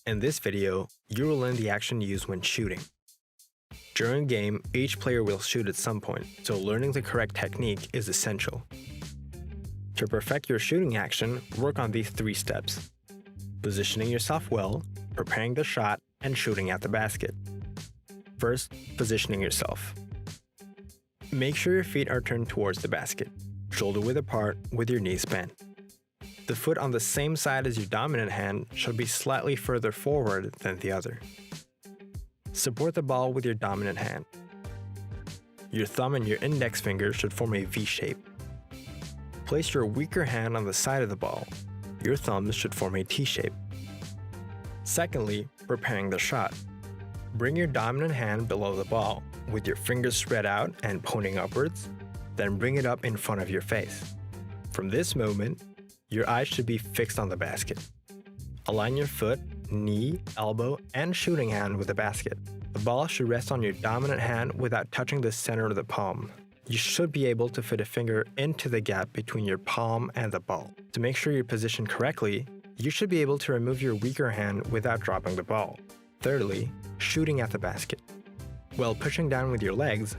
In this video, you will learn the action used when shooting. During a game, each player will shoot at some point, so learning the correct technique is essential. To perfect your shooting action, work on these 3 steps: positioning yourself well, preparing the shot, and shooting at the basket. First, positioning yourself. Make sure your feet are turned towards the basket, shoulder width apart with your knees bent. The foot on the same side as your dominant hand should be slightly further forward than the other. Support the ball with your dominant hand. Your thumb and your index finger should form a V shape. Place your weaker hand on the side of the ball. Your thumbs should form a T shape. Secondly, preparing the shot. Bring your dominant hand below the ball, with your fingers spread out and pointing upwards, then bring it up in front of your face. From this moment, your eyes should be fixed on the basket. Align your foot, knee, elbow, and shooting hand with the basket. The ball should rest on your dominant hand without touching the center of the palm. You should be able to fit a finger into the gap between your palm and the ball. To make sure you're positioned correctly, you should be able to remove your weaker hand without dropping the ball. Thirdly, shooting at the basket. While pushing down with your legs,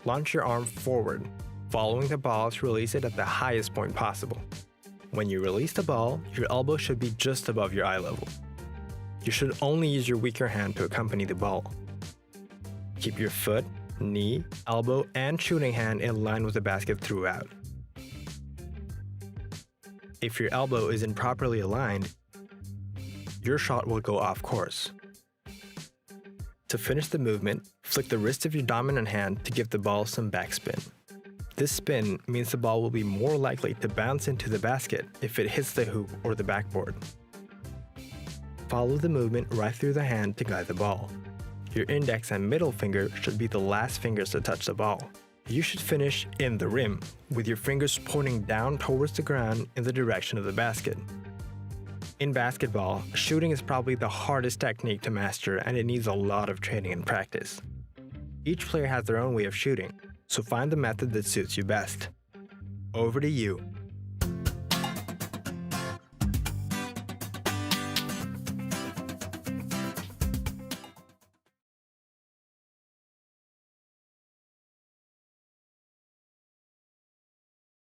launch your arm forward, following the ball to release it at the highest point possible. When you release the ball, your elbow should be just above your eye level. You should only use your weaker hand to accompany the ball. Keep your foot, knee, elbow, and shooting hand in line with the basket throughout. If your elbow isn't properly aligned, your shot will go off course. To finish the movement, flick the wrist of your dominant hand to give the ball some backspin. This spin means the ball will be more likely to bounce into the basket if it hits the hoop or the backboard. Follow the movement right through the hand to guide the ball. Your index and middle finger should be the last fingers to touch the ball. You should finish in the rim, with your fingers pointing down towards the ground in the direction of the basket. In basketball, shooting is probably the hardest technique to master, and it needs a lot of training and practice. Each player has their own way of shooting, so find the method that suits you best. Over to you.